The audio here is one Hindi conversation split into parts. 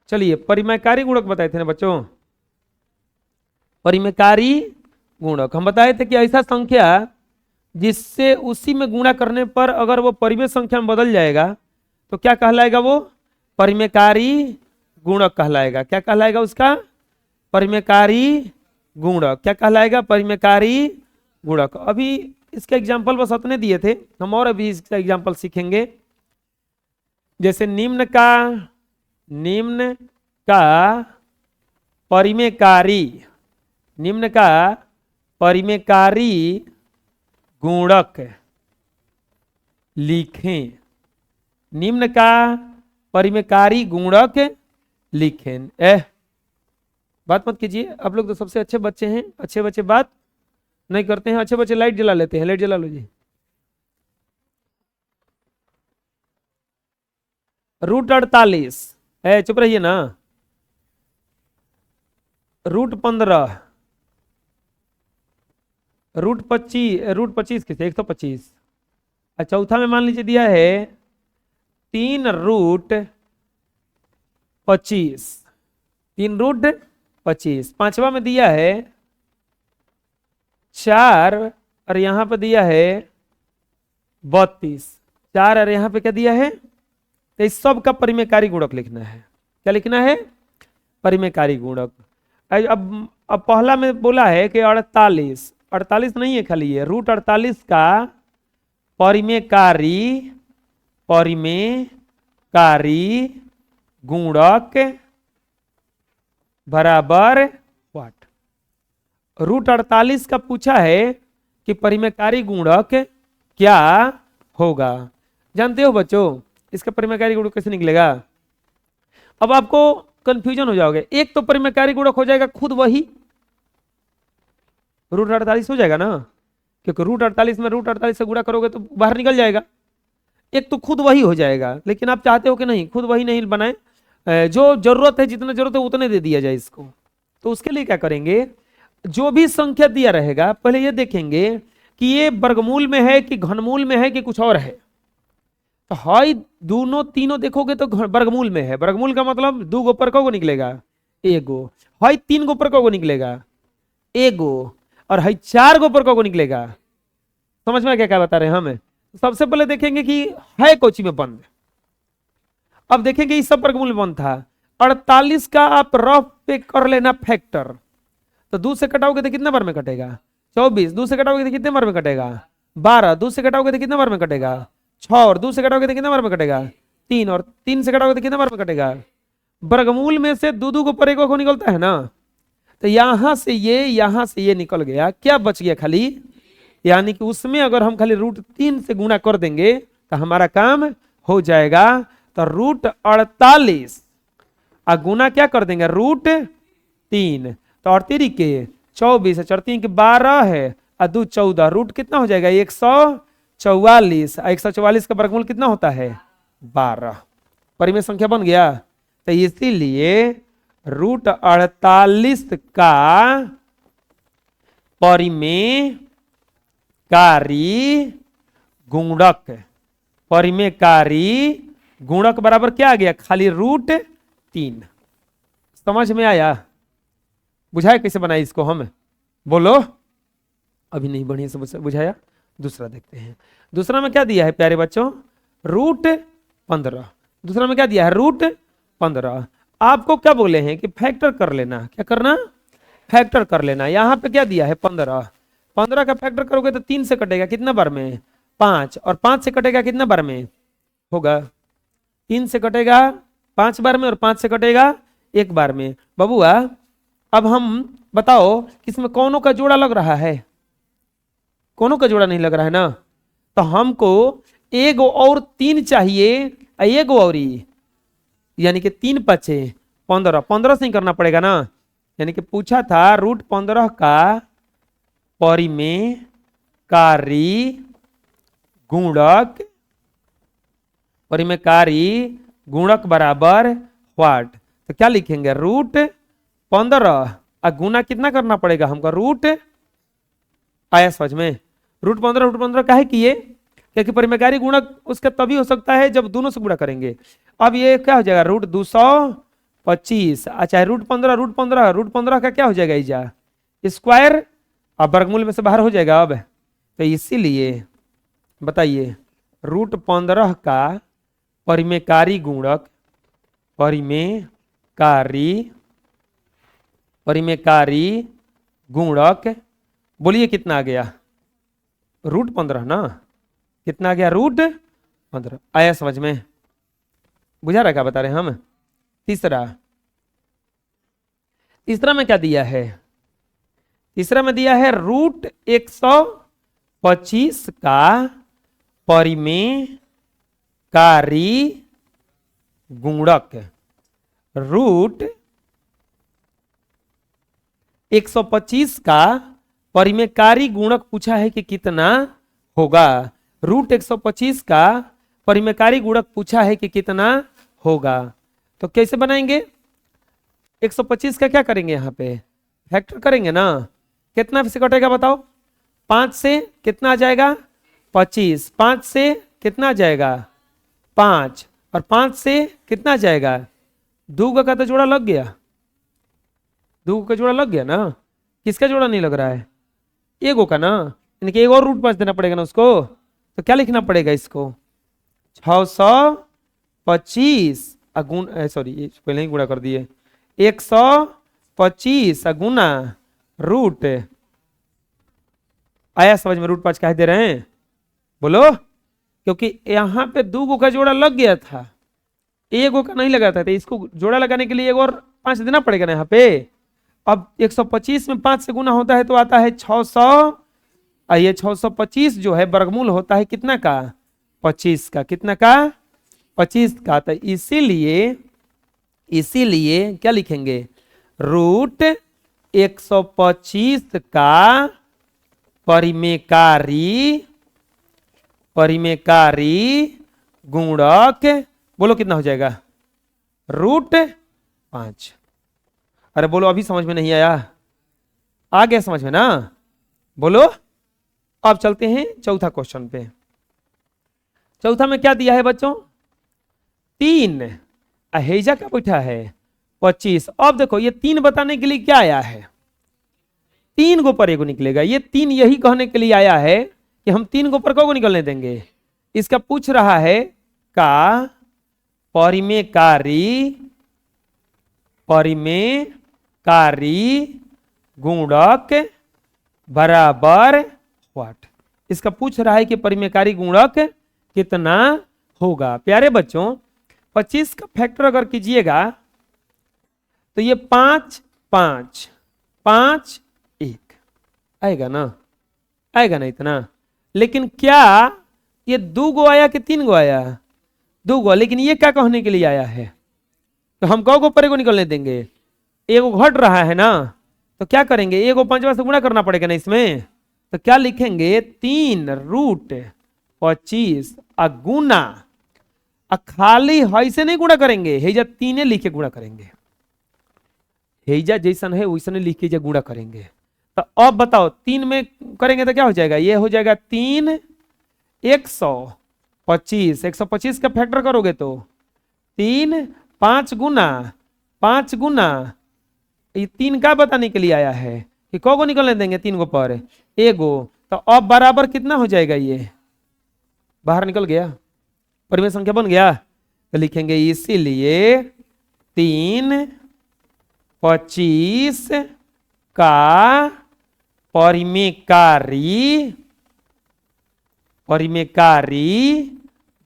चलिए परिमेयकारी गुणक बताए थे ना बच्चों, परिमेयकारी गुणक हम बताए थे कि ऐसा संख्या जिससे उसी में गुणा करने पर अगर वो परिमेय संख्या में बदल जाएगा तो क्या कहलाएगा, वो परिमेयकारी गुणक कहलाएगा। क्या कहलाएगा उसका, परिमेयकारी गुणक। क्या कहलाएगा, परिमेयकारी गुणक। अभी इसके एग्जाम्पल बस अपने दिए थे, हम और अभी इसका एग्जाम्पल सीखेंगे। जैसे निम्न का परिमेयकारी, निम्न का परिमेयकारी गुणक लिखें, निम्न का परिमेयकारी गुणक लिखें। बात मत कीजिए, आप लोग तो सबसे अच्छे बच्चे हैं, अच्छे बच्चे बात नहीं करते हैं, अच्छे बच्चे लाइट जला लेते हैं, लाइट जला लो जी। √48 है, चुप रहिए ना। √15, √25 किसे 125। चौथा में मान लीजिए दिया है 3√25, 3√25। पांचवा में दिया है 4 और यहां पर दिया है 32, 4 और यहां पे क्या दिया है। तो इस सब का परिमेयकारी गुणक लिखना है। क्या लिखना है, परिमेयकारी गुणक। अब पहला में बोला है कि 48, 48 नहीं है खाली ये, √48 का परिमेयकारी गुणक बराबर व्हाट। √48 का पूछा है कि परिमेयकारी गुणक क्या होगा। जानते हो बच्चों इसका परिमेयकारी गुणक कैसे निकलेगा। अब आपको कंफ्यूजन हो जाओगे। एक तो परिमेयकारी गुणक हो जाएगा खुद वही, √48 हो जाएगा ना, क्योंकि √48 में √48 से गुणा करोगे तो बाहर निकल जाएगा। एक तो खुद वही हो जाएगा, लेकिन आप चाहते हो कि नहीं खुद वही नहीं बनाए, जो जरूरत है जितना जरूरत है उतने दे दिया जाए इसको। तो उसके लिए क्या करेंगे, जो भी संख्या दिया रहेगा पहले ये देखेंगे कि ये वर्गमूल में है कि घनमूल में है कि कुछ और है। तो हाई दोनों तीनों देखोगे तो वर्गमूल में है। वर्गमूल का मतलब 2 गो पर को निकलेगा एगो, हाई 3 गो पर को निकलेगा एगो, और हाई 4 गो पर को निकलेगा। समझ में क्या क्या बता रहे हैं हम। सबसे पहले देखेंगे कि है कोची में बंद। अब देखेंगे इस सब वर्गमूल में बंद था। 48 का आप रफ पे कर लेना फैक्टर, तो 2 से कटाओगे तो कितने बार में कटेगा 24, 2 से कटाओगे तो कितने बार में कटेगा 12, 2 से कटाओगे तो कितने बार में कटेगा 6, और 2 से कटाओगे तो कितने बार में कटेगा 3, और 3 से कटाओगे तो कितने बार में कटेगा। वर्गमूल में से 2 को पर को निकलता है ना, तो यहां से ये निकल गया, क्या बच गया खाली, यानी कि उसमें अगर हम खाली √3 से गुणा कर देंगे तो हमारा काम हो जाएगा। तो √48 गुना क्या कर देंगे √3, तो 38 के 24 है, 4 के 12 है, और 2 14, रूट कितना हो जाएगा 144। 144 का वर्गमूल कितना होता है 12। परिमेय संख्या बन गया। तो इसीलिए √48 का परिमेयकारी गुणक, परिमेयकारी गुणक बराबर क्या आ गया खाली √3। समझ में आया, बुझाया कैसे बनाए इसको हम, बोलो। अभी नहीं बढ़िया से बुझाया। दूसरा देखते हैं, दूसरा में क्या दिया है प्यारे बच्चों √15। दूसरा में क्या दिया है √15। आपको क्या बोले हैं कि फैक्टर कर लेना। क्या करना, फैक्टर कर लेना। यहां पे क्या दिया है 15, 15 का फैक्टर करोगे तो 3 से कटेगा कितना बार में 5, और 5 से कटेगा कितना बार में होगा 3 से कटेगा 5 बार में, और 5 से कटेगा 1 बार में। बबुआ अब हम बताओ किसमें कौनों का जोड़ा लग रहा है, कौनों का जोड़ा नहीं लग रहा है ना। तो हमको 1 और 3 चाहिए, 1 और यानी कि 3 5 15, 15 से ही करना पड़ेगा ना। यानी कि पूछा था √15 का परिमेयकारी गुणक, परिमेयकारी गुणक बराबर व्हाट। तो क्या लिखेंगे √15 गुना कितना करना पड़ेगा हमको आया समझ में। √15 काहे किए, क्योंकि परिमेयकारी गुणक उसका तभी हो सकता है जब दोनों से गुणा करेंगे। अब ये क्या हो जाएगा √200 25, अच्छा √15 का क्या हो जाएगा इजा स्क्वायर, अब वर्गमूल में से बाहर हो जाएगा। अब तो इसीलिए बताइए √15 का परिमेयकारी गुणक, परिमेयकारी गुणक बोलिए कितना आ गया, √15 ना, कितना आ गया √15। आया समझ में, बुझा रहा क्या बता रहे हैं हम। तीसरा में क्या दिया है, तीसरा में दिया है √125 का परिमेयकारी गुणक। √125 का परिमेयकारी गुणक पूछा है कि कितना होगा। √125 का परिमेयकारी गुणक पूछा है कि कितना होगा। तो कैसे बनाएंगे, 125 का क्या करेंगे, यहाँ पे फैक्टर करेंगे ना। कितना से कटेगा बताओ, 5 से कितना आ जाएगा 25, 5 से कितना आ जाएगा 5, और 5 से कितना आ जाएगा 2 का तो जोड़ा लग गया, 2 का जोड़ा लग गया ना। किसका जोड़ा नहीं लग रहा है, एगो का ना, इनके एक और √5 देना पड़ेगा ना उसको। तो क्या लिखना पड़ेगा इसको, 625 सॉरी पहले ही गुणा कर दिए, 125 गुना रूट। आया समझ में, √5 कह दे रहे हैं बोलो, क्योंकि यहां पे 2 का जोड़ा लग गया था, एगो का नहीं लगा था, तो इसको जोड़ा लगाने के लिए एक और 5 देना पड़ेगा ना यहाँ पे। अब 125 में 5 से गुना होता है तो आता है 600, ये 625 जो है वर्गमूल होता है कितना का 25 का, कितना का 25 का। तो इसीलिए क्या लिखेंगे, √125 का परिमेयकारी गुणक, बोलो कितना हो जाएगा √5। अरे बोलो अभी समझ में नहीं आया, आ गया समझ में ना, बोलो। अब चलते हैं चौथा क्वेश्चन पे। चौथा में क्या दिया है बच्चों, 3, अहेजा क्या बैठा है 25। अब देखो ये 3 बताने के लिए क्या आया है, 3 गो पर एगो निकलेगा, ये 3 यही कहने के लिए आया है कि हम 3 गो पर को निकलने देंगे। इसका पूछ रहा है का परिमेयकारी गुणक बराबर व्हाट, इसका पूछ रहा है कि परिमेयकारी गुणक कितना होगा। प्यारे बच्चों 25 का फैक्टर अगर कीजिएगा तो ये 5 5 5 1 आएगा ना, आएगा ना इतना। लेकिन क्या ये 2 गो आया कि 3 गो आया, 2 गो, लेकिन ये क्या कहने के लिए आया है, तो हम कौ पर एगो निकलने देंगे, एगो घट रहा है ना, तो क्या करेंगे एगो 5 से गुणा करना पड़ेगा ना इसमें। तो क्या लिखेंगे 3√25 गुना, खाली ऐसे नहीं गुणा करेंगे, हेजा 3 लिख के गुणा करेंगे, हेजा जैसन है वैसन लिख के गुणा करेंगे। तो अब बताओ 3 में करेंगे तो क्या हो जाएगा, ये हो जाएगा 3 125, 125 का फैक्टर करोगे तो 3 5 गुना, ये 3 का बताने के लिए आया है कि को निकलने देंगे 3 गो पर एगो। तो अब बराबर कितना हो जाएगा, ये बाहर निकल गया, परिमेय संख्या बन गया। तो लिखेंगे इसीलिए 325 का परिमेयकारी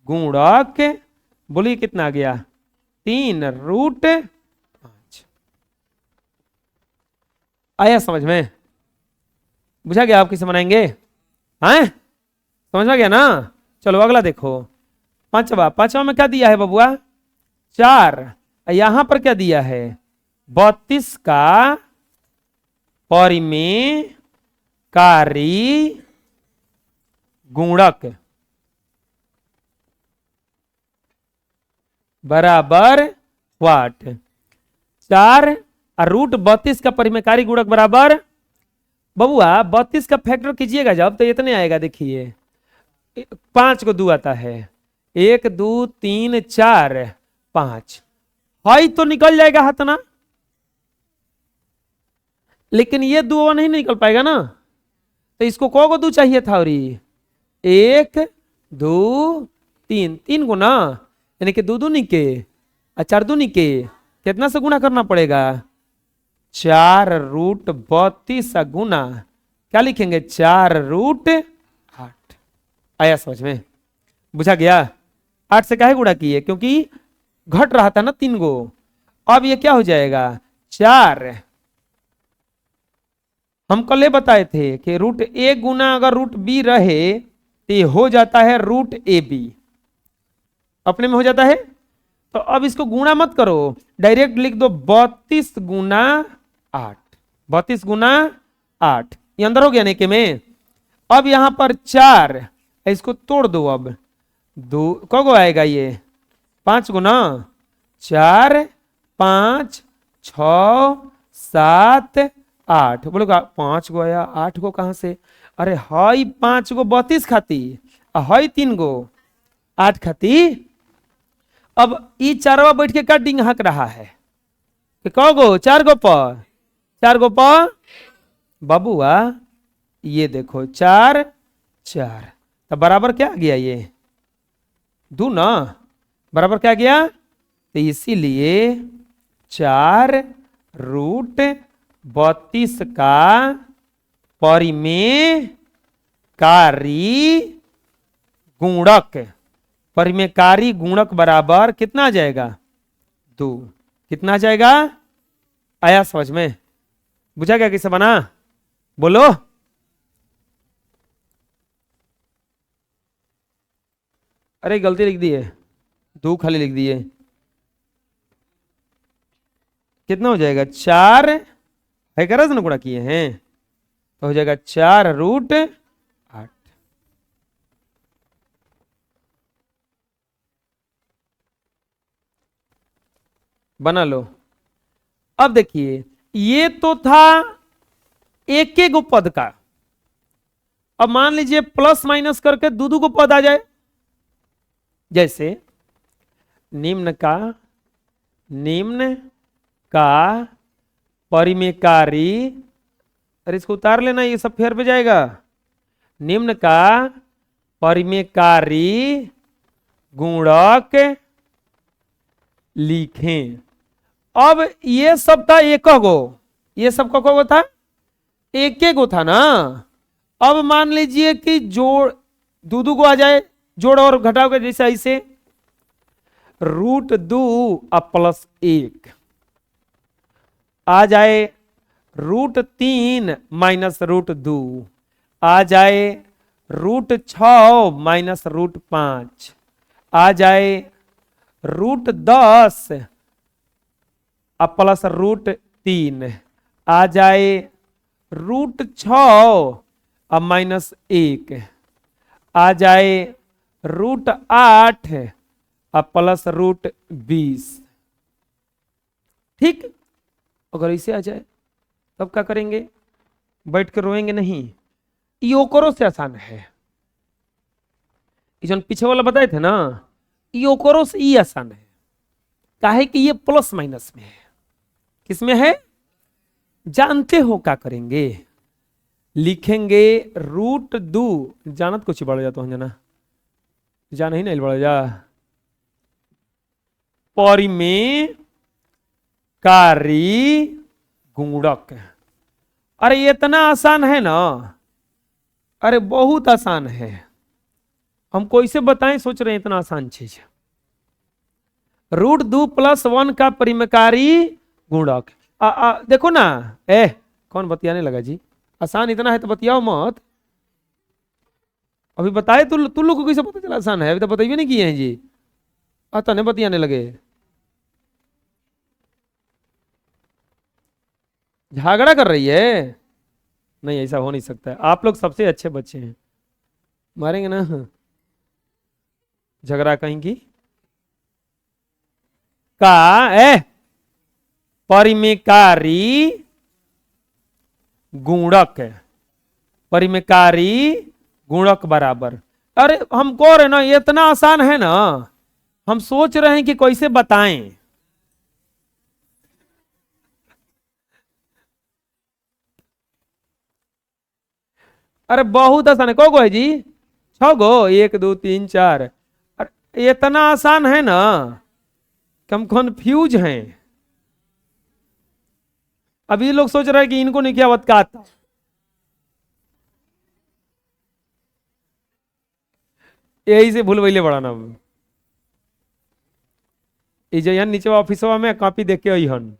गुणक, बोलिए कितना आ गया 3√5। आया समझ में, बुझा गया, आप किसे बनाएंगे, हैं समझ में गया ना। चलो अगला देखो, पांचवा में क्या दिया है बबुआ 4, यहां पर क्या दिया है 32 का परिमेयकारी गुणक बराबर व्हाट, 4 और √32 का परिमेयकारी गुणक बराबर, बबुआ 32 का फैक्टर कीजिएगा जब तो इतने आएगा, देखिए 5 को 2 आता है, 1 2 3 4 5, हाई तो निकल जाएगा हाथ ना, लेकिन ये दो नहीं निकल पाएगा ना, तो इसको को दो चाहिए था, और एक दो तीन, तीन गुना, यानी कि दो दूनी के और चार दूनी के कितना से गुना करना पड़ेगा, 4√32 गुना क्या लिखेंगे, 4√8। आया समझ में, बुझा गया। 8 से काहे गुणा किए, क्योंकि घट रहा था ना 3 गो, अब ये क्या हो जाएगा 4। हम कल बताए थे कि √a गुना अगर √b रहे तो ये हो जाता है √ab, अपने में हो जाता है। तो अब इसको गुणा मत करो, डायरेक्ट लिख दो 32 गुना 8, 32 गुना 8, ये अंदर हो गया नहीं के में। अब यहां पर 4, इसको तोड़ दो, अब दो को आएगा ये 5 गुना 4, 5, 6, 7, 8, बोलो 5 गो आया, 8 गो कहां से, अरे हाई 5 गो 32 खाती, हाई 3 गो 8 खाती। अब ई चारवा बैठ के का डिंग हक रहा है कि कौ गो, 4 गो पर, 4 गो पर बाबूआ, ये देखो 4 4, तो बराबर क्या आ गया, ये 2 ना, बराबर क्या गया, तो इसीलिए 4√32 का परिमेयकारी गुणक, परिमेयकारी गुणक बराबर कितना आ जाएगा 2, कितना आ जाएगा, आया समझ में, बुझा गया कैसे बना, बोलो। अरे गलती लिख दी है, 2 खाली लिख दिए, कितना हो जाएगा 4 है, कर ना गुणा किए हैं, तो हो जाएगा 4√8। बना लो। अब देखिए ये तो था एक एक पद का, अब मान लीजिए प्लस माइनस करके दो को पद आ जाए, जैसे निम्न का परिमेयकारी, अरे इसको उतार लेना, ये सब फेर पे जाएगा, निम्न का परिमेयकारी गुणक लिखें। अब ये सब था एक गो, ये सब को था एक गो था ना। अब मान लीजिए कि जोड़ दो को आ जाए, जोड़ और घटाव के जैसे ऐसे, √2 प्लस 1 आ जाए, √3 माइनस √2 आ जाए, √6 माइनस √5 आ जाए, √10 प्लस √3 आ जाए, √6 माइनस 1 आ जाए, √8 प्लस √20। ठीक, अगर इसे आ जाए तब क्या करेंगे, बैठ कर रोएंगे नहीं, योकरो से आसान है, जो पीछे वाला बताए थे ना, योकरो से ही आसान है, काहे कि ये प्लस माइनस में है, किसमें है, जानते हो क्या करेंगे, लिखेंगे √2, जानत कुछ बढ़ जाता हूं जना, जा नहीं ना बढ़ जा, परिमेयकारी गुणक। अरे ये इतना आसान है ना, अरे बहुत आसान है, हम कैसे बताएं, सोच रहे हैं इतना आसान चीज, √2 + 1 का परिमेयकारी गुणक। देखो ना, कौन बतियाने लगा जी, आसान इतना है तो बतियाओ मत, अभी बताए तू लोग को कैसे पता चला आसान है, अभी तो बताइए नहीं किए हैं जी, आता नहीं बतियाने लगे, झगड़ा कर रही है, नहीं ऐसा हो नहीं सकता है, आप लोग सबसे अच्छे बच्चे हैं, मारेंगे ना झगड़ा कहीं की का, परिमेयकारी गुणक, परिमेयकारी गुणक बराबर, अरे हम कह रहे ना ये इतना आसान है ना, हम सोच रहे हैं कि कैसे बताएं, अरे बहुत आसान है। को है जी? 6 गो, 1 2 3 4। अरे इतना आसान है ना कि हम कंफ्यूज हैं। अभी लोग सोच रहे हैं कि इनको नहीं क्या बात का आता। यही से भूल वही बढ़ाना। जयन नीचे ऑफिस में कॉपी देख के अहन,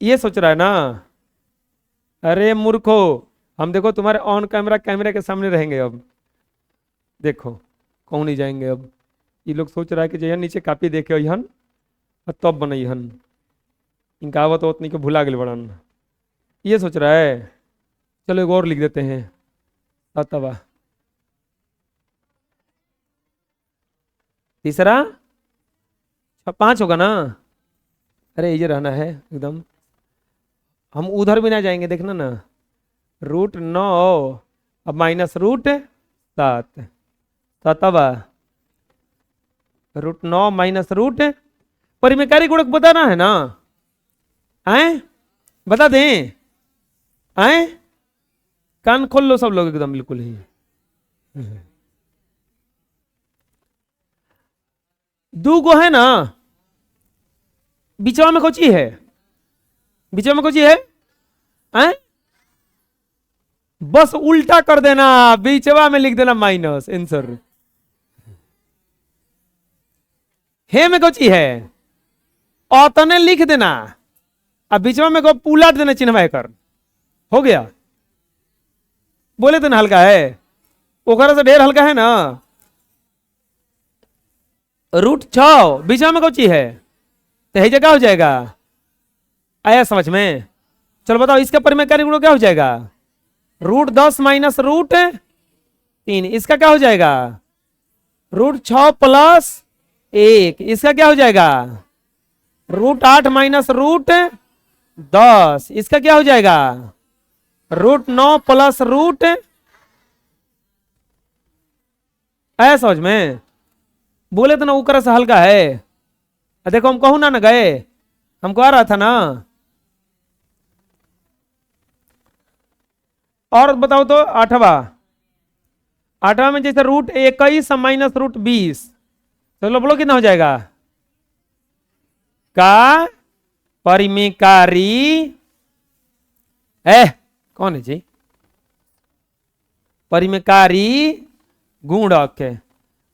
ये सोच रहा है ना। अरे मूर्खो, हम देखो तुम्हारे ऑन कैमरा कैमरे के सामने रहेंगे। अब देखो कौन नहीं जाएंगे। अब ये लोग सोच रहा है कि जयन नीचे कॉपी देख के अहन और तब बनहन। इनका आवत उतनी को भुला गए बड़न, ये सोच रहा है। चलो एक और लिख देते हैं। तवा तीसरा 5 होगा ना। अरे ये रहना है एकदम। हम उधर भी ना जाएंगे, देखना ना। √9 अब माइनस √7। तवा √9 माइनस रूट। परिमेकारी गुणक बताना है ना। आए बता दें? आए कान खोल लो सब लोग एकदम बिल्कुल ही। दो गो है ना, बीचवा में कोची है? बीचवा में कोची है? आए बस उल्टा कर देना, बीचवा में लिख देना माइनस आंसर। हे में कोची है? औतने लिख देना, अब बीचवा में को पुलाट देना चिन्ह कर। हो गया। बोले तो ना हल्का है, ओकरा से ढेर हल्का है ना। √6 बीचवा में कोची है तो यही जगह हो जाएगा। आया समझ में? चलो बताओ इसका परिमेयकारी गुणक क्या हो जाएगा? √10 माइनस √3। इसका क्या हो जाएगा? √6 प्लस 1। इसका क्या हो जाएगा? √8 माइनस √10। इसका क्या हो जाएगा? √9 प्लस आया समझ में? बोले तो ना ऊपर से हल्का है। देखो हम कहूं ना गए, हमको आ रहा था ना। और बताओ तो 8वां में जैसे √21 माइनस √20। चलो बोलो कितना हो जाएगा? का परिमेयकारी कौन है जी? परिमेयकारी गुणक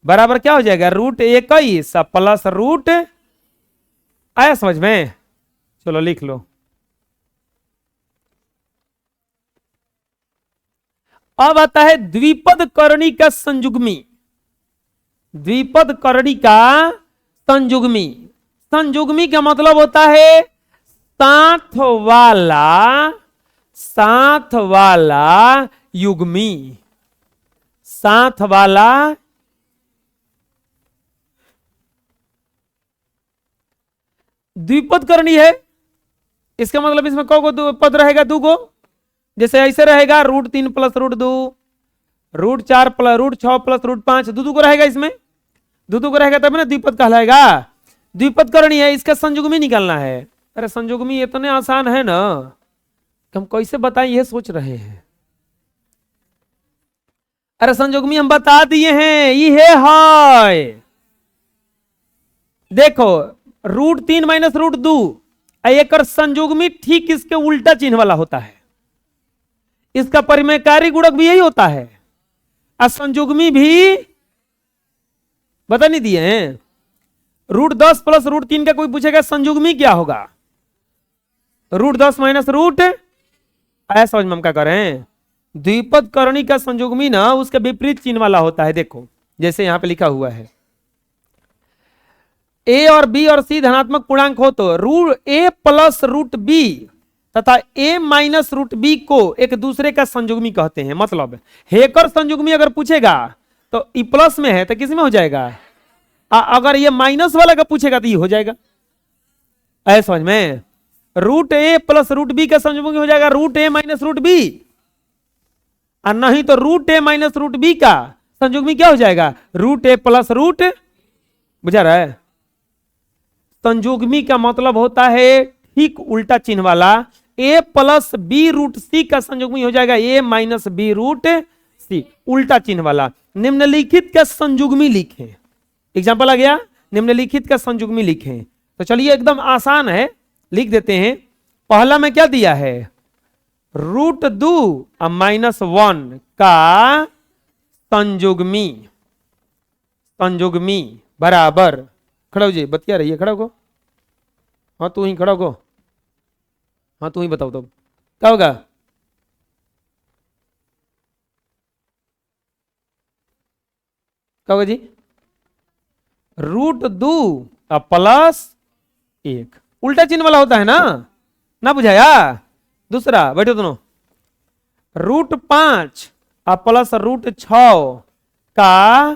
बराबर क्या हो जाएगा? √21 प्लस आया समझ में? चलो लिख लो। अब आता है द्विपद करणी का संयुग्मी। द्विपद करणी का संयुग्मी। संयुग्मी का मतलब होता है साथ वाला युग्मी। साथ वाला द्विपद करणी है। इसका मतलब इसमें कौ गो पद रहेगा? 2 गो। जैसे ऐसे रहेगा √3 प्लस √2, √4 प्लस √6 प्लस √5। 2 को रहेगा इसमें। 2 को रहेगा तब ना द्विपद कहलाएगा। द्विपद करणी है, इसका संयुग्मी निकालना है। अरे संयुग्मी इतने आसान है ना कि हम कैसे बताएं, ये सोच रहे हैं। अरे संयुग्मी हम बता दिए हैं, ये है। देखो √3 माइनस √2 एक संयुग्मी ठीक इसके उल्टा चिन्ह वाला होता है। इसका परिमेयकारी गुणक भी यही होता है। असंयुग्मी भी बता नहीं दिए हैं। √10 प्लस √3 का कोई पूछेगा संयुग्मी क्या होगा? √10 माइनस आया समझ में? हम क्या करें? द्विपद करणी का संयुग्मी ना उसके विपरीत चिन्ह वाला होता है। देखो जैसे यहां पे लिखा हुआ है, a और b और c धनात्मक पूर्णांक हो तो √a प्लस √b तथा a माइनस √b को एक दूसरे का संयुग्मी कहते हैं। मतलब हेकर संयुग्मी अगर पूछेगा तो ई प्लस में है तो किस में हो जाएगा? अगर ये माइनस वाला का पूछेगा तो ये हो जाएगा। ऐसा समझ में? √a प्लस √b का संयुग्मी हो जाएगा √a माइनस √b। और नहीं तो √a माइनस √b का संयुग्मी क्या हो जाएगा? √a प्लस बुझा रहा है? संयुग्मी का मतलब होता है ठीक उल्टा चिन्ह वाला। ए प्लस बी रूट सी का संयुग्मी हो जाएगा ए माइनस बी रूट सी, उल्टा चिन्ह वाला। निम्नलिखित का संयुग्मी लिखें, एग्जाम्पल आ गया, निम्नलिखित का संयुग्मी लिखें। तो चलिए एकदम आसान है, लिख देते हैं। पहला में क्या दिया है, रूट 2 और -1 का संयुग्मी, संयुग्मी बराबर, खड़ा हो जी, बतिया रहिए, खड़ा हो। हाँ तू ही खड़ा हो, हाँ तू ही बताओ तो क्या होगा। क्या होगा जी, रूट 2 और +1, उल्टा चिन्ह वाला होता है ना बुझाया। दूसरा बैठो दोनों, रूट 5 और प्लस रूट 6 का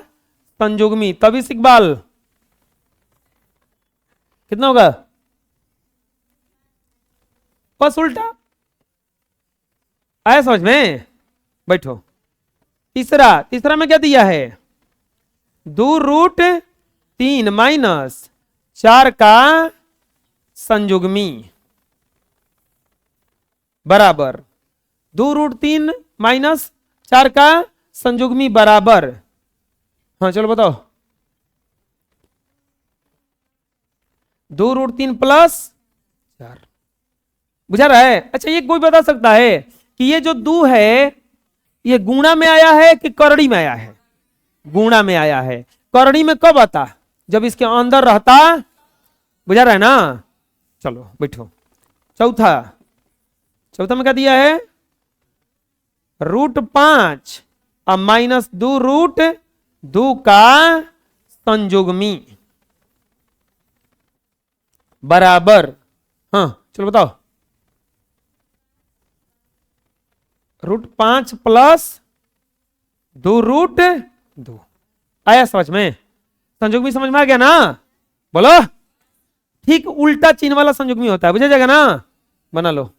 संयुग्मी, तभी इकबाल कितना होगा, बस उल्टा। आया समझ में, बैठो। तीसरा में क्या दिया है, 2 रूट 3 -4 का संयुग्मी बराबर 2 रूट 3 -4 का संयुग्मी बराबर, हाँ चलो बताओ, 2 रूट 3 +4, बुझा रहा है। अच्छा ये कोई बता सकता है कि ये जो 2 है ये गुणा में आया है कि करड़ी में आया है, गुणा में आया है। करड़ी में कब आता, जब इसके अंदर रहता, बुझा रहा है ना। चलो बैठो। चौथा में क्या दिया है, रूट 5 और -2 रूट 2 का संयुग्मी बराबर, हाँ चलो बताओ, रूट 5 + 2 रूट 2। आया समझ में, संयुग्मी समझ में आ गया ना, बोलो। ठीक उल्टा चिन्ह वाला संयुग्मी होता है, बुझा जाएगा ना, बना लो।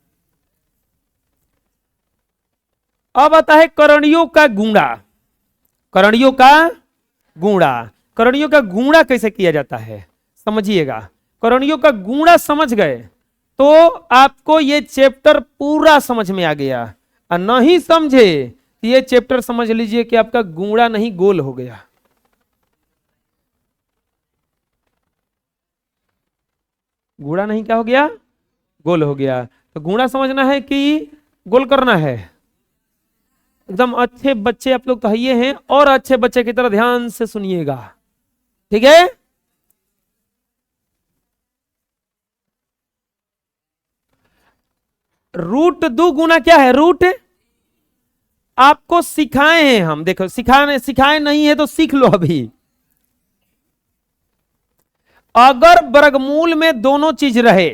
अब आता है करणियों का गुणा, करणियों का गुणा। करणियों का गुणा कैसे किया जाता है समझिएगा। करणियों का गुणा समझ गए तो आपको ये चैप्टर पूरा समझ में आ गया, और नहीं समझे तो ये चैप्टर समझ लीजिए कि आपका गुणा नहीं गोल हो गया। गुणा नहीं क्या हो गया, गोल हो गया। तो गुणा समझना है कि गोल करना है। एकदम अच्छे बच्चे आप लोग तो ये हैं, और अच्छे बच्चे की तरह ध्यान से सुनिएगा, ठीक है। रूट 2 गुना क्या है, रूट आपको सिखाए हैं हम, देखो सिखाए नहीं है तो सीख लो अभी। अगर वर्गमूल में दोनों चीज रहे,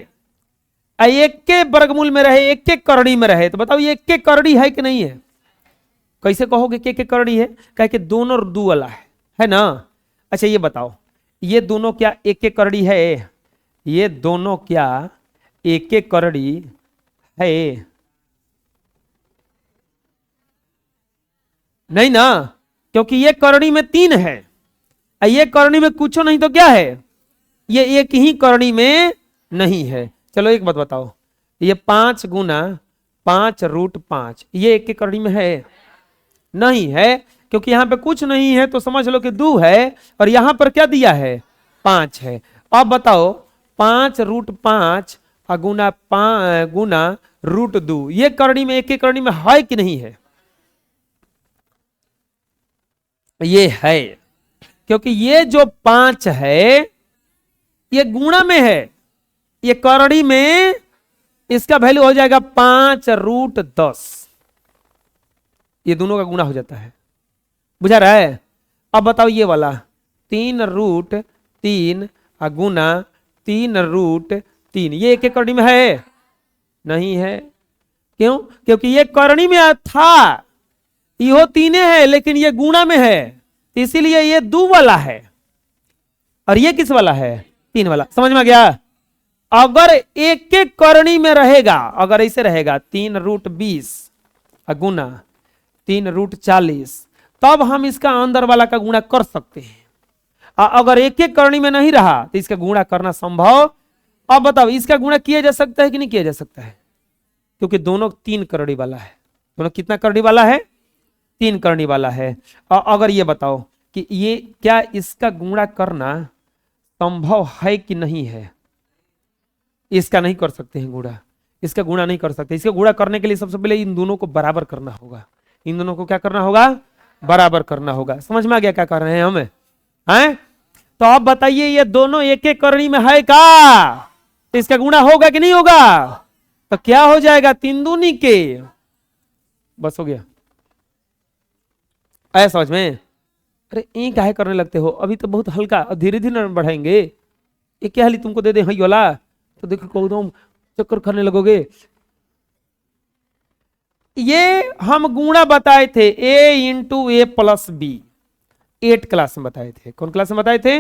एक के वर्गमूल में रहे, एक के करड़ी में रहे, तो बताओ ये एक के करड़ी है कि नहीं है। कैसे कहोगे कि एक के करड़ी है, कह के दोनों दो वाला है ना। अच्छा ये बताओ, ये दोनों क्या एक के करड़ी है, ये दोनों क्या एक के करड़ी है, नहीं ना, क्योंकि ये करड़ी में 3 है, ये करड़ी में कुछ नहीं तो क्या है, ये एक ही करड़ी में नहीं है। चलो एक बात बताओ, ये 5 गुना 5 रूट 5 ये एक के करड़ी में है, नहीं है, क्योंकि यहां पे कुछ नहीं है, तो समझ लो कि 2 है, और यहां पर क्या दिया है 5 है। अब बताओ 5 रूट 5 गुना 5 गुना रूट 2 ये करड़ी में, एक के करड़ी में है कि नहीं है, ये है, क्योंकि ये जो 5 है ये गुणा में है, ये करड़ी में इसका वैल्यू हो जाएगा 5 रूट 10, ये दोनों का गुणा हो जाता है, बुझा रहा है। अब बताओ ये वाला 3 रूट 3 गुना 3 रूट 3 ये एक करणी में है, नहीं है, क्यों, क्योंकि ये करणी में था, यो 3 है, लेकिन ये गुणा में है, इसीलिए ये 2 वाला है, और ये किस वाला है 3 वाला। समझ में आ गया। अगर एक एक करणी में रहेगा, अगर ऐसे रहेगा 3 रूट 20 गुना 3 रूट 40, तब हम इसका अंदर वाला का गुणा कर सकते हैं। अगर एक एक करणी में नहीं रहा तो इसका गुणा करना संभव। अब बताओ इसका गुणा किया जा सकता है कि नहीं किया जा सकता है, क्योंकि दोनों 3 करड़ी वाला है। दोनों कितना करड़ी वाला है? 3 करड़ी वाला है। और अगर ये बताओ कि ये क्या इसका गुणा करना संभव है कि नहीं है? इसका नहीं कर सकते हैं गुणा, इसका गुणा नहीं कर सकते। इसका गुणा करने के लिए सबसे पहले इन दोनों को बराबर करना होगा। इन दोनों को क्या करना होगा? बराबर करना होगा। समझ में आ गया क्या कर रहे हैं हमें? हैं? तो आप बताइए ये दोनों एक एक करनी में है का, तो इसका गुणा होगा कि नहीं होगा? तो क्या हो जाएगा? 3 दूनी के, बस हो गया। आया समझ में? अरे ये काहे करने लगते हो? अभी तो बहुत हल्का, धीरे धीरे बढ़ाएंगे। ये क्या हाली तुमको दे दे हई वाला तो देखो एकदम चक्कर खाने लगोगे। ये हम गुणा बताए थे a into a plus b, 8 class में बताए थे। कौन क्लास में बताए थे?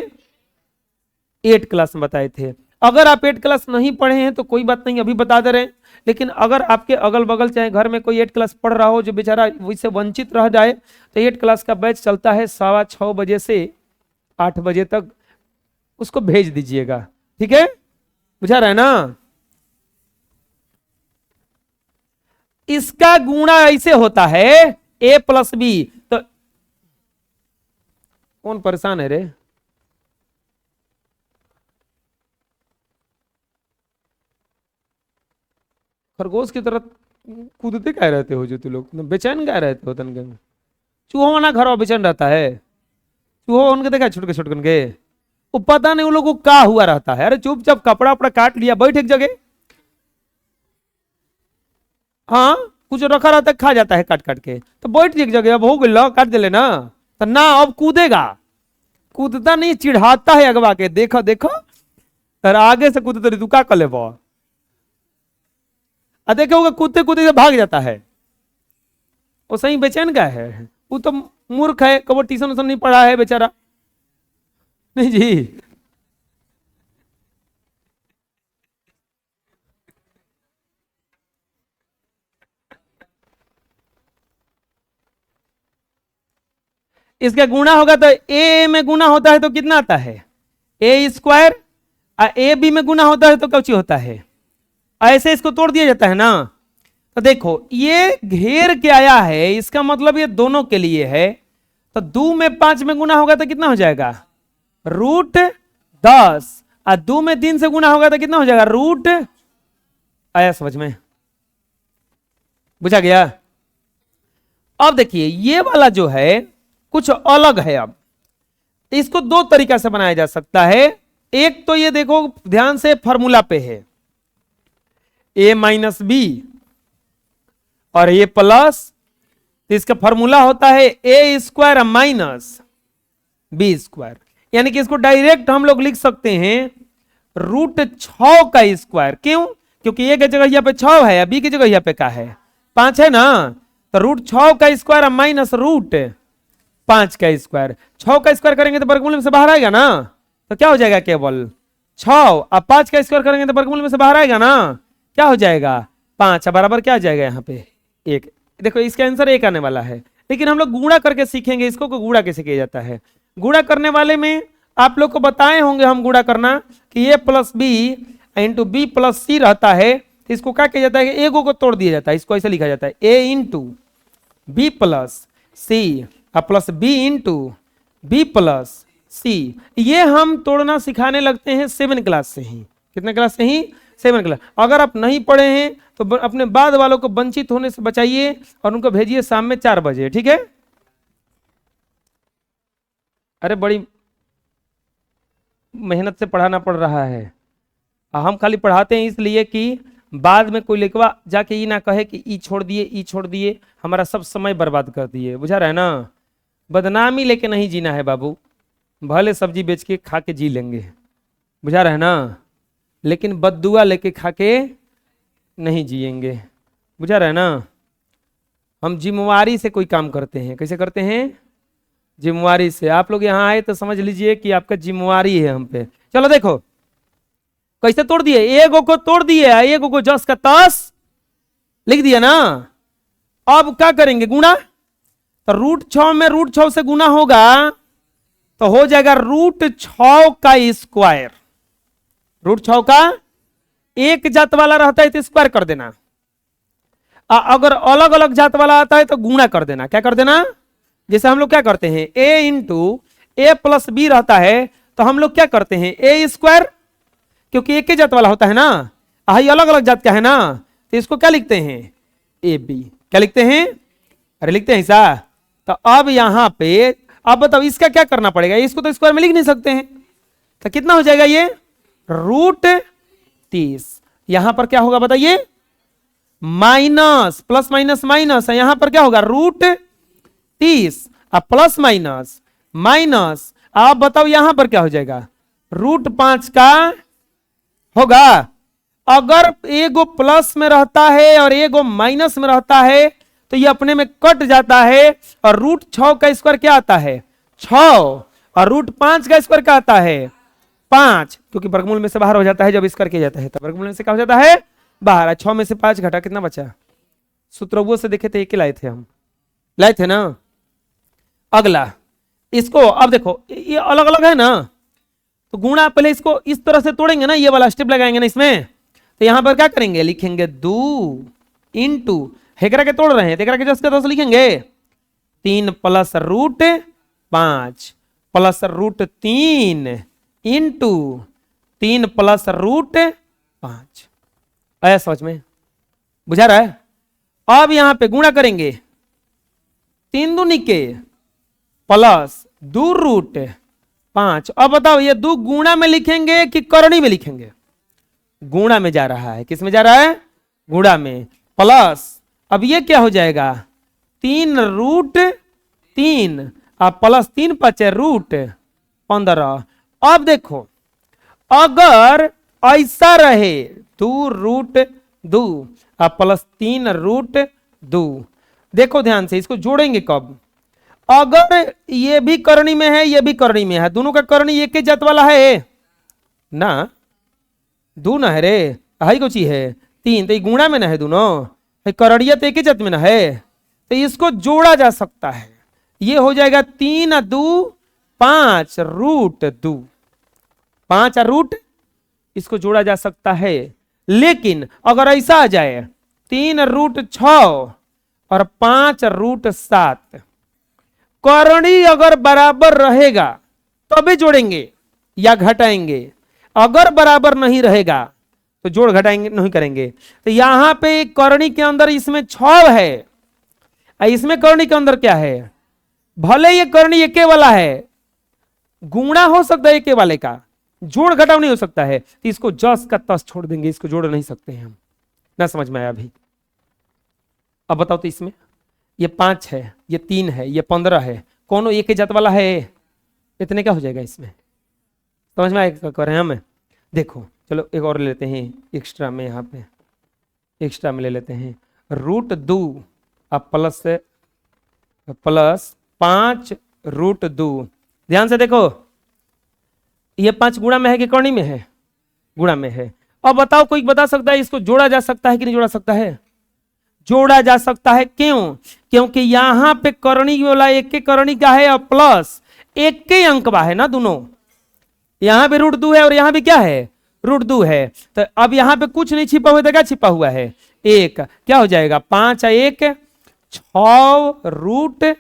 8 क्लास में बताए थे। अगर आप 8 क्लास नहीं पढ़े हैं तो कोई बात नहीं, अभी बता दे रहे हैं। लेकिन अगर आपके अगल बगल चाहे घर में कोई 8 क्लास पढ़ रहा हो जो बेचारा वैसे वंचित रह जाए, तो 8 क्लास का बैच चलता है 6:15 बजे से 8 बजे तक, उसको भेज दीजिएगा। ठीक है, बुझा रहा है ना? इसका गुणा ऐसे होता है a प्लस बी। तो कौन परेशान है रे? खरगोश की तरह कूदते क्या रहते हो जो तुम लोग? बेचैन क्या रहते हो? तनके चूहो ना घर बेचैन रहता है। चूहो उनके देखा छुटके छुटकन के, वो पता नहीं उन लोगों को क्या हुआ रहता है। अरे चुपचाप कपड़ा उपड़ा काट लिया, बैठ एक जगह। हाँ, कुछ रखा रहता है, खा जाता है काट काट के, तो बैठ एक जगह। अब हो गया काट दे लेना, तो ना अब कूदेगा। कूदता नहीं, चिढ़ाता है अगवा के, देखो देखो तर आगे से कूदते तू क्या कर ले। देखोगे कूदते कूदते भाग जाता है। वो सही बेचैन का है, वो तो मूर्ख है, कब ट्यूशन उशन नहीं पढ़ा है बेचारा। नहीं जी, इसका गुणा होगा तो ए में गुणा होता है तो कितना आता है? ए स्क्वायर। ए बी में गुणा होता है तो कौची होता है? ऐसे इसको तोड़ दिया जाता है ना। तो देखो ये घेर के आया है, इसका मतलब ये दोनों के लिए है। तो 2 में 5 में गुणा होगा तो कितना हो जाएगा? √10। और 2 में 3 से गुणा होगा तो कितना हो जाएगा? रूट। आया समझ में? बुझा गया? अब देखिए ये वाला जो है कुछ अलग है। अब इसको 2 तरीका से बनाया जा सकता है। एक तो ये देखो ध्यान से फॉर्मूला पे है, a माइनस बी और a प्लस, तो इसका फॉर्मूला होता है a square minus b square. यानी कि इसको डायरेक्ट हम लोग लिख सकते हैं √6 का स्क्वायर। क्यों? क्योंकि a की जगह यहाँ पे 6 है, b की जगह यहाँ पे क्या है? 5 है ना। तो √6 का स्क्वायर माइनस √5 का स्क्वायर। 6 का स्क्वायर करेंगे तो वर्गमूल में से बाहर आएगा ना, तो क्या हो जाएगा? केवल 6। अब 5 का स्क्वायर करेंगे तो वर्गमूल में से बाहर आएगा ना, क्या हो जाएगा? 5 बराबर क्या आ जाएगा यहाँ पे? 1। देखो इसका आंसर 1 आने वाला है। लेकिन हम लोग गुणा करके सीखेंगे इसको, को गुणा कैसे किया जाता है। गुणा करने वाले में आप लोग को बताए होंगे हम गुणा करना कि a plus B into B plus C रहता है। तो इसको क्या किया जाता है? एगो को तोड़ दिया जाता है। इसको ऐसे लिखा जाता है a into B plus C plus B into B plus C. ये हम तोड़ना सिखाने लगते हैं 7 क्लास से ही। कितने क्लास से ही? 7 क्लास। अगर आप नहीं पढ़े हैं तो अपने बाद वालों को वंचित होने से बचाइए और उनको भेजिए शाम में 4 बजे। ठीक है? अरे बड़ी मेहनत से पढ़ाना पड़ रहा है। हम खाली पढ़ाते हैं इसलिए कि बाद में कोई लेखवा जाके ये ना कहे कि ई छोड़ दिए, ई छोड़ दिए, हमारा सब समय बर्बाद कर दिए। बुझा रहा है ना? बदनामी लेके नहीं जीना है बाबू। भले सब्जी बेच के खा के जी लेंगे, बुझा रहा है ना, लेकिन बद्दुआ लेके खा के नहीं जिएंगे। बुझा रहा है ना? हम जिम्मेवारी से कोई काम करते हैं। कैसे करते हैं? जिम्मेवारी से। आप लोग यहाँ आए तो समझ लीजिए कि आपका जिम्मेवारी है हम पे। चलो देखो कैसे तोड़ दिए। एगो को तोड़ दिए, एगो को जस का तस लिख दिया ना। अब क्या करेंगे? गुणा। तो √6 में √6 से गुना होगा तो हो जाएगा √6 का स्क्वायर। √6 का एक जात वाला रहता है तो स्क्वायर कर देना। अगर अलग अलग जात वाला आता है तो गुणा कर देना। क्या कर देना? जैसे हम लोग क्या करते हैं, a into a plus b रहता है तो हम लोग क्या करते हैं, ए स्क्वायर, क्योंकि एक ही जात वाला होता है ना, आई अलग अलग जात का है ना, तो इसको क्या लिखते हैं, ए बी। क्या लिखते हैं? अरे लिखते हैं ऐसा। तो अब यहां पे अब बताओ इसका क्या करना पड़ेगा, इसको तो स्क्वायर में लिख नहीं सकते हैं, तो कितना हो जाएगा ये √30। यहां पर क्या होगा बताइए, माइनस, प्लस माइनस माइनस है, यहां पर क्या होगा √30, अब प्लस माइनस माइनस, आप बताओ यहां पर क्या हो जाएगा, √5 का होगा। अगर एगो प्लस में रहता है और एगो माइनस में रहता है तो ये अपने में कट जाता है, और √6 का स्क्वायर क्या आता है, 6, और √5 का स्क्वायर क्या आता है, 5, क्योंकि वर्गमूल में से बाहर हो जाता है जब स्क्वायर किया जाता है, तो वर्गमूल में से क्या हो जाता है, बाहर। 6 में से 5 घटा कितना बचा, सूत्र से देखे थे, एक ही लाए थे हम, लाए थे ना। अगला इसको अब देखो, ये अलग अलग है ना, तो गुणा पहले इसको इस तरह से तोड़ेंगे ना, ये वाला स्टेप लगाएंगे ना इसमें, तो यहां पर क्या करेंगे, लिखेंगे 2 इंटू, हेकरा के तोड़ रहे हैं, तेकरा के जस्ट के लिखेंगे 3 प्लस √5 प्लस √3 इंटू 3 प्लस √5। आया समझ में, बुझा रहा है? अब यहां पे गुणा करेंगे, 3 दूनी के प्लस 2√5। अब बताओ ये 2 गुणा में लिखेंगे कि करणी में लिखेंगे, गुणा में जा रहा है, किस में जा रहा है, गुणा में, प्लस अब ये क्या हो जाएगा 3√3 अब प्लस 3 × 15। अब देखो अगर ऐसा रहे 2√2 अब प्लस 3√2, देखो ध्यान से, इसको जोड़ेंगे कब, अगर ये भी करणी में है ये भी करणी में है, दोनों का करणी एक ही जात वाला है ना, 2 ना है रे, हाई को चीज है 3, तो ये गुणा में ना है दोनों, करणीय तो एक ही जात में ना है, तो इसको जोड़ा जा सकता है, ये हो जाएगा 3 और 2 5 √2, 5 और रूट, इसको जोड़ा जा सकता है। लेकिन अगर ऐसा आ जाए 3√6 और 5√7, करणी अगर बराबर रहेगा तभी जोड़ेंगे या घटाएंगे, अगर बराबर नहीं रहेगा तो जोड़ घटाएंगे नहीं करेंगे। तो यहां पे करणी के अंदर इसमें 6 है, इसमें करणी के अंदर क्या है, भले ये करणी एके वाला है, गुणा हो सकता है एके वाले का, जोड़ घटाव नहीं हो सकता है, तो इसको जस का तस छोड़ देंगे, इसको जोड़ नहीं सकते हैं हम। ना समझ में आया अभी? अब बताओ तो इसमें ये 5 है, ये 3 है, ये 15 है, कौन एक ही जात वाला है, इतने क्या हो जाएगा इसमें, समझ में आएगा कर रहे हैं हम? देखो चलो एक और ले लेते हैं एक्स्ट्रा में, यहाँ पे एक्स्ट्रा में ले लेते हैं √2 अब प्लस 5√2। ध्यान से देखो, ये 5 गुणा में है कि करणी में है, गुणा में है। अब बताओ कोई बता सकता है इसको जोड़ा जा सकता है कि नहीं जोड़ा सकता है, जोड़ा जा सकता है। क्यों? क्योंकि यहां पे करणी वाला एक के करणी का है और प्लस एक के अंक बा है ना दोनों, यहां पे √2 है और यहां पे क्या है √2 है, तो अब यहां पे कुछ नहीं छिपा हुआ था, क्या छिपा हुआ है, 1, क्या हो जाएगा 5 और 1 6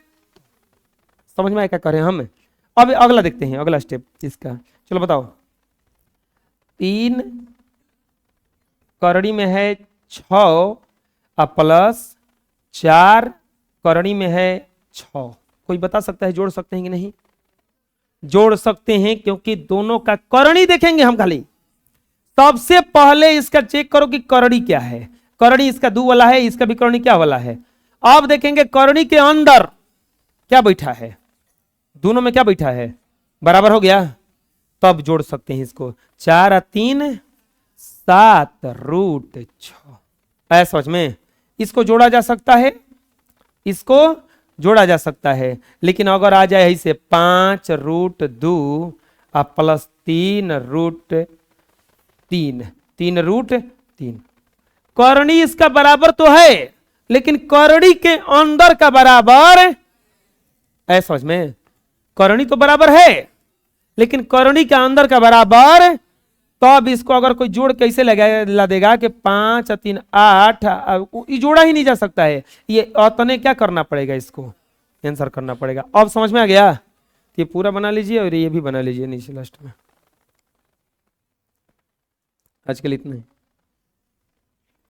समझ में आया क्या करें हम? अब अगला देखते हैं, अगला स्टेप इसका, चलो बताओ 3 करणी में है 6 और प्लस 4 करणी में है 6, कोई बता सकता है जोड़ सकते हैं कि नहीं? जोड़ सकते हैं, क्योंकि दोनों का करणी देखेंगे हम खाली। सबसे पहले इसका चेक करो कि करणी क्या है, करणी इसका 2 वाला है, इसका भी करणी क्या वाला है। अब देखेंगे करणी के अंदर क्या बैठा है, दोनों में क्या बैठा है, बराबर हो गया, तब जोड़ सकते हैं इसको। 4 और 3 7√6, ऐसा समझ में, इसको जोड़ा जा सकता है, इसको जोड़ा जा सकता है। लेकिन अगर आ जाए इसे 5√2 और प्लस 3√3, 3√3, करणी इसका बराबर तो है, लेकिन करणी के अंदर का बराबर, ऐसा समझ में, करणी तो बराबर है लेकिन करणी के अंदर का बराबर तो अब इसको अगर कोई जोड़ कैसे ला देगा कि 5 और 3 8, ये जोड़ा ही नहीं जा सकता है। ये औतने क्या करना पड़ेगा, इसको आंसर करना पड़ेगा। अब समझ में आ गया? ये पूरा बना लीजिए और ये भी बना लीजिए नीचे लास्ट में। आज के लिए इतना ही।